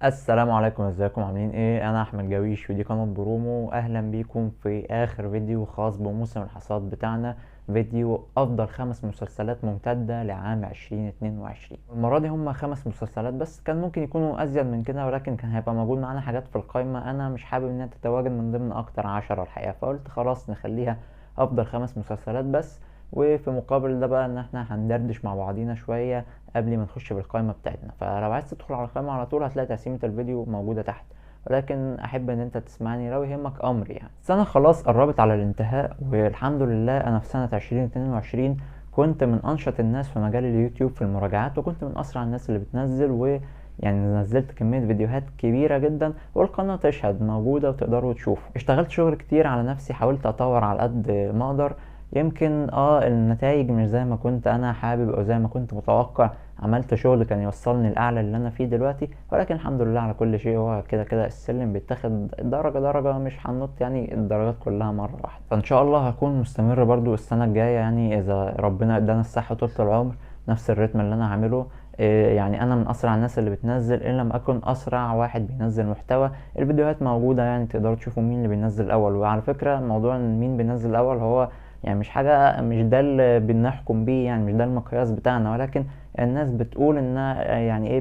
السلام عليكم، ازيكم عاملين ايه؟ انا احمد جويش ودي قناة برومو. اهلا بيكم في اخر فيديو خاص بموسم الحصاد بتاعنا، فيديو افضل 5 مسلسلات ممتدة لعام 2022. المرة دي هم 5 مسلسلات بس، كان ممكن يكونوا ازيد من كده ولكن كان هيبقى موجود معانا حاجات في القائمة انا مش حابب انها تتواجد من ضمن اكتر 10 الحقيقة، فقلت خلاص نخليها افضل 5 مسلسلات بس. وفي مقابل ده بقى ان احنا هندردش مع بعضينا شوية قبل ما نخش بالقائمة بتاعتنا. فلو عايز تدخل على القائمة على طول هتلاقي تقسيمة الفيديو موجودة تحت، ولكن احب ان انت تسمعني لو يهمك امر. يعني السنة خلاص قربت على الانتهاء، والحمد لله انا في سنة 2022 كنت من انشط الناس في مجال اليوتيوب في المراجعات، وكنت من اسرع الناس اللي بتنزل، يعني نزلت كمية فيديوهات كبيرة جدا، والقناة تشهد موجودة وتقدروا تشوفوا. اشتغلت شغل كتير على نفسي، حاولت اطور على قد ما اقدر. يمكن النتائج مش زي ما كنت انا حابب او زي ما كنت متوقع. عملت شغل كان يوصلني الاعلى اللي انا فيه دلوقتي، ولكن الحمد لله على كل شيء. هو كده كده السلم بيتاخد درجة درجة، مش هننط يعني الدرجات كلها مرة واحدة. فان شاء الله هكون مستمر برضو السنة الجاية، يعني اذا ربنا ادانا الصحة طول العمر، نفس الريتم اللي انا هعمله. يعني انا من اسرع الناس اللي بتنزل، ان لم اكن اسرع واحد بينزل محتوى. الفيديوهات موجودة، يعني تقدروا تشوفوا مين اللي بينزل الاول. وعلى فكرة موضوع ان مين بينزل الاول هو يعني مش حاجة، مش ده اللي بنحكم بيه، يعني مش ده المقياس بتاعنا، ولكن الناس بتقول ان يعني ايه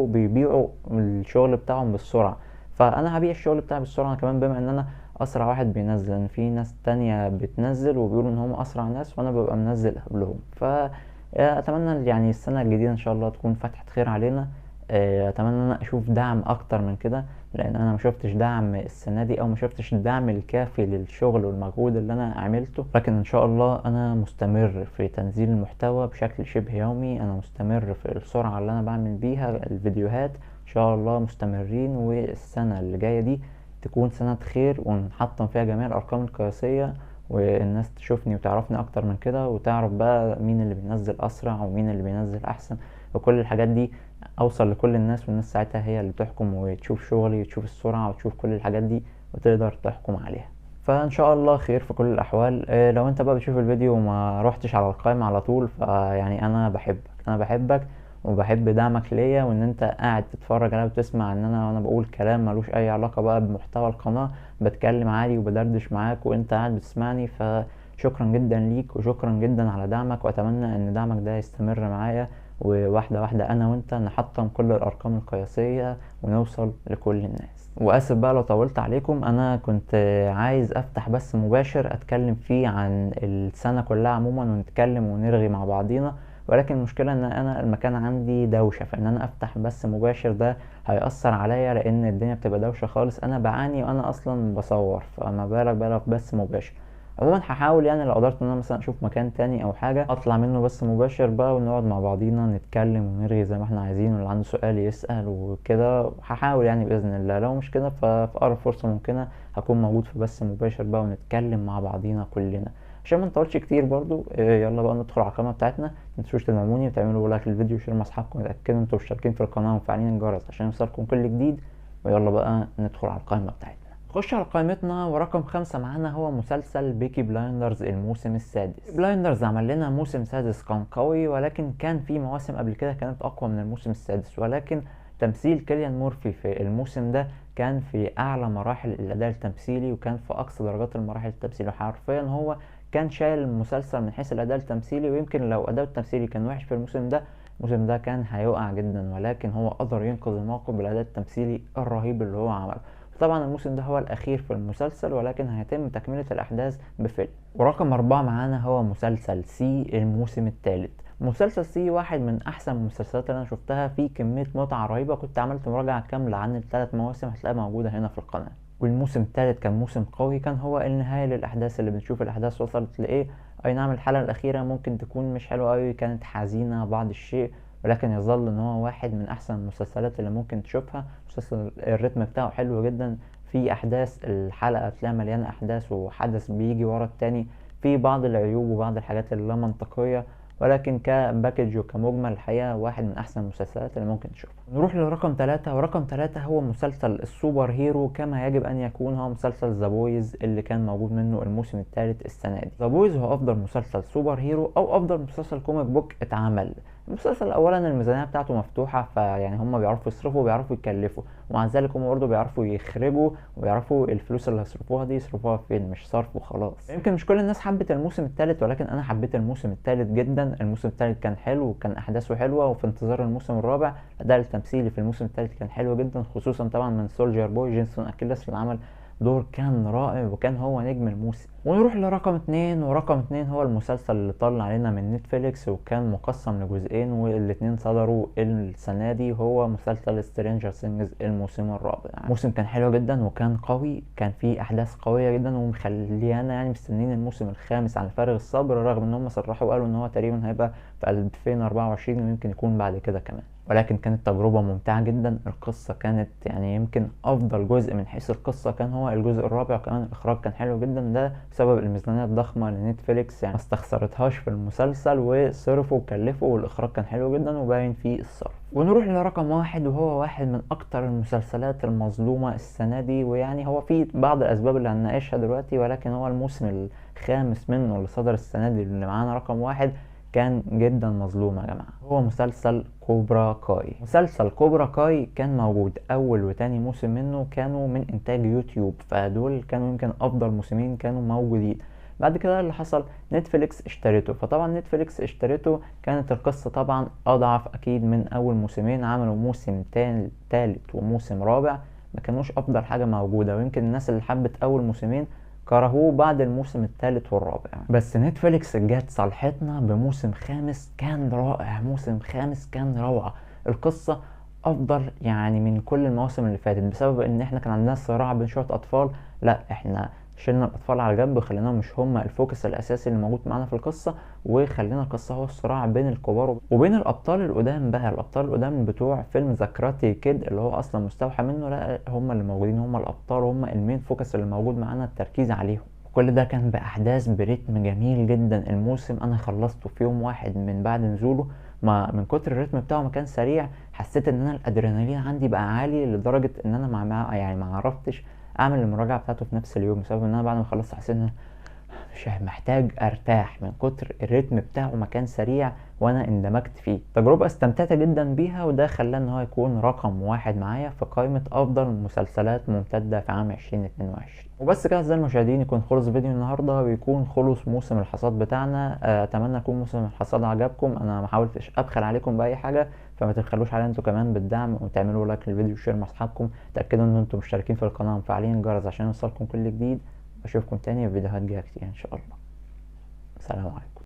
بيبيعوا الشغل بتاعهم بالسرعة. فانا هبيع الشغل بتاعي بالسرعة أنا كمان، بما ان انا اسرع واحد بينزل. ان في ناس تانية بتنزل وبيقولوا ان هم اسرع ناس، وانا ببقى منزل قبلهم. اتمنى يعني السنة الجديدة ان شاء الله تكون فتحة خير علينا. اتمنى ان انا اشوف دعم اكتر من كده، لان انا ما شفتش دعم السنه دي، او ما شفتش الدعم الكافي للشغل والمجهود اللي انا عملته. لكن ان شاء الله انا مستمر في تنزيل المحتوى بشكل شبه يومي. انا مستمر في السرعه اللي انا بعمل بيها الفيديوهات، ان شاء الله مستمرين. والسنه اللي جايه دي تكون سنه خير، ونحطم فيها جميع الارقام القياسيه، والناس تشوفني وتعرفني اكتر من كده، وتعرف بقى مين اللي بينزل اسرع ومين اللي بينزل احسن، وكل الحاجات دي اوصل لكل الناس. والناس ساعتها هي اللي تحكم وتشوف شغلي وتشوف السرعة وتشوف كل الحاجات دي وتقدر تحكم عليها. فان شاء الله خير في كل الاحوال. لو انت بقى بتشوف الفيديو وما روحتش على القائمة على طول، فيعني انا بحبك وبحب دعمك ليا، وان انت قاعد تتفرج عليا وتسمع ان وانا بقول كلام ملوش اي علاقة بقى بمحتوى القناة، بتكلم عادي وبدردش معاك وانت قاعد بتسمعني. فشكرا جدا ليك وشكرا جدا على دعمك، واتمنى ان دعمك ده يستمر معايا، وواحدة واحدة أنا وأنت نحطم كل الأرقام القياسية ونوصل لكل الناس. وآسف بقى لو طولت عليكم، أنا كنت عايز أفتح بس مباشر أتكلم فيه عن السنة كلها عموما، ونتكلم ونرغي مع بعضينا، ولكن المشكلة ان انا المكان عندي دوشة، فان انا افتح بس مباشر ده هيأثر عليا، لان الدنيا بتبقى دوشة خالص. انا بعاني وانا اصلا بصور، فما بالك بقى بس مباشر. عموما هحاول يعني لو قدرت ان انا مثلا اشوف مكان تاني او حاجة اطلع منه بس مباشر بقى، ونقعد مع بعضينا نتكلم ونرغي زي ما احنا عايزين، واللي عنده سؤال يسأل وكده. هحاول يعني بإذن الله، لو مش كده ففي اقرب فرصة ممكنة هكون موجود في بس مباشر بقى، ونتكلم مع بعضينا كلنا. عشان ما نطولش كتير برضو، يلا بقى ندخل على القناة بتاعتنا. متنسوش تدعموني وتعملوا لايك للفيديو وشير مع اصحابكم، وتأكدوا انتوا مشتركين في القناة ومفعلين الجرس عشان يوصلكم كل جديد. ويلا بقى ندخل على القائمة بتاعتنا. نخش على قائمتنا، ورقم 5 معانا هو مسلسل بيكي بلايندرز الموسم السادس. بلايندرز عمل لنا موسم سادس كان قوي، ولكن كان في مواسم قبل كده كانت اقوى من الموسم السادس. ولكن تمثيل كيليان مورفي في الموسم ده كان في اعلى مراحل الاداء التمثيلي، وكان في اقصى درجات المراحل التمثيلية. حرفيا هو كان شايل المسلسل من حيث الاداء التمثيلي، ويمكن لو اداء التمثيلي كان وحش في الموسم ده، الموسم ده كان هيقع جدا، ولكن هو قدر ينقذ الموقف بالاداء التمثيلي الرهيب اللي هو عمله. طبعا الموسم ده هو الأخير في المسلسل، ولكن هيتم تكملة الأحداث بفيلم. ورقم 4 معانا هو مسلسل سي الموسم الثالث. مسلسل سي واحد من أحسن المسلسلات اللي أنا شفتها، فيه كمية متعة رهيبة. كنت عملت مراجعة كاملة عن ال3 مواسم، هتلاقيها موجودة هنا في القناة. والموسم الثالث كان موسم قوي، كان هو النهاية للأحداث اللي بنشوف الأحداث وصلت لإيه. أي نعم الحلقة الأخيرة ممكن تكون مش حلوة أوي، كانت حزينة بعض الشيء، ولكن يظل ان هو واحد من احسن المسلسلات اللي ممكن تشوفها. مسلسل الريتم بتاعه حلو جدا، في احداث الحلقة تلاقي مليانة احداث وحدث بيجي ورا التاني، في بعض العيوب وبعض الحاجات اللي لا منطقية، ولكن كباكج وكمجمل الحقيقة واحد من احسن المسلسلات اللي ممكن تشوفها. نروح لرقم 3، ورقم 3 هو مسلسل السوبر هيرو كما يجب ان يكون، هو مسلسل ذا بويز اللي كان موجود منه الموسم الثالث السنة دي. ذا بويز هو افضل مسلسل سوبر هيرو او افضل مسلسل كوميك بوك اتعمل. المسلسل اولا الميزانيه بتاعته مفتوحه، فيعني هم بيعرفوا يصرفوا وبيعرفوا يكلفوا، ومع ذلك هم برضه بيعرفوا يخرجوا وبيعرفوا الفلوس اللي هيصرفوها دي يصرفوها فين، مش صرف وخلاص. يمكن مش كل الناس حبت الموسم الثالث، ولكن انا حبيت الموسم الثالث جدا. الموسم الثالث كان حلو وكان احداثه حلوه، وفي انتظار الموسم الرابع. الاداء التمثيلي في الموسم الثالث كان حلو جدا، خصوصا طبعا من سولجر بوي جينسون اكيلس اللي عمل دور كان رائع، وكان هو نجم الموسم. ونروح لرقم اتنين، ورقم اتنين هو المسلسل اللي طل علينا من نتفليكس وكان مقسم لجزئين، والاتنين صدروا السنة دي، هو مسلسل سترينجر سينجز الموسم الرابع. الموسم كان حلو جدا وكان قوي، كان فيه احداث قوية جدا ومخليانا يعني مستنيين الموسم الخامس على فارغ الصبر، رغم ان هم صرحوا وقالوا ان هو تقريبا هيبقى في 2024 ويمكن يكون بعد كده كمان. ولكن كانت تجربة ممتعة جدا. القصة كانت يعني يمكن أفضل جزء من حيث القصة كان هو الجزء الرابع، وكمان الإخراج كان حلو جدا، ده بسبب الميزانية الضخمة لنتفليكس، يعني ما استخسرتهاش في المسلسل وصرفوا وكلفوا، والإخراج كان حلو جدا وباين فيه الصرف. ونروح لرقم واحد، وهو واحد من أكتر المسلسلات المظلومة السنة دي، ويعني هو في بعض الأسباب اللي هنناقشها دلوقتي، ولكن هو الموسم الخامس منه اللي صدر السنة دي اللي معانا رقم واحد كان جدا مظلوم يا جماعة. هو مسلسل كوبرا كاي. مسلسل كوبرا كاي كان موجود اول وتاني موسم منه كانوا من انتاج يوتيوب، فدول كانوا يمكن افضل موسمين كانوا موجودين. بعد كده اللي حصل نتفليكس اشترته، فطبعا نتفليكس اشترته كانت القصة طبعا اضعف اكيد من اول موسمين. عملوا موسم تالت وموسم رابع ما كانوش افضل حاجة موجودة، ويمكن الناس اللي حبت اول موسمين كرهوه بعد الموسم الثالث والرابع. بس نتفليكس جت صالحتنا بموسم خامس كان رائع، موسم خامس كان روعة. القصة افضل يعني من كل المواسم اللي فاتت، بسبب ان احنا كان عندنا صراع بين شوية اطفال، لا احنا شلنا الاطفال على جنب وخليناهم مش هم الفوكس الاساسي اللي موجود معانا في القصة، وخلينا القصة هو الصراع بين الكبار وبين الابطال القدام. بقى الابطال القدام بتوع فيلم ذا كاراتي كيد اللي هو اصلا مستوحى منه، لا هم اللي موجودين، هم الابطال، هم المين فوكس اللي موجود معانا، التركيز عليهم. كل ده كان باحداث برتم جميل جدا. الموسم انا خلصته في يوم واحد من بعد نزوله، ما من كتر الريتم بتاعه ما كان سريع، حسيت ان انا الادرينالين عندي بقى عالي لدرجه ان انا يعني ما عرفتش اعمل المراجعه بتاعته في نفس اليوم، بسبب ان انا بعد ما خلصت حسيت ان مش محتاج ارتاح من كتر الريتم بتاعه ما كان سريع، وانا اندمجت فيه. تجربة استمتعت جدا بيها، وده خلاه ان هو يكون رقم واحد معايا في قائمة افضل مسلسلات ممتدة في عام 2022. وبس كده اعزائي المشاهدين، يكون خلص فيديو النهاردة ويكون خلص موسم الحصاد بتاعنا. اتمنى يكون موسم الحصاد عجبكم. انا ما حاولتش ابخل عليكم باي حاجة، فما تبخلوش عليا انتوا كمان بالدعم، وتعملوا لايك للفيديو وشير مع اصحابكم. تاكدوا ان انتم مشتركين في القناة ومفعلين الجرس عشان يوصلكم كل جديد. اشوفكم تاني في فيديوهات جايه كتير ان شاء الله. سلام عليكم.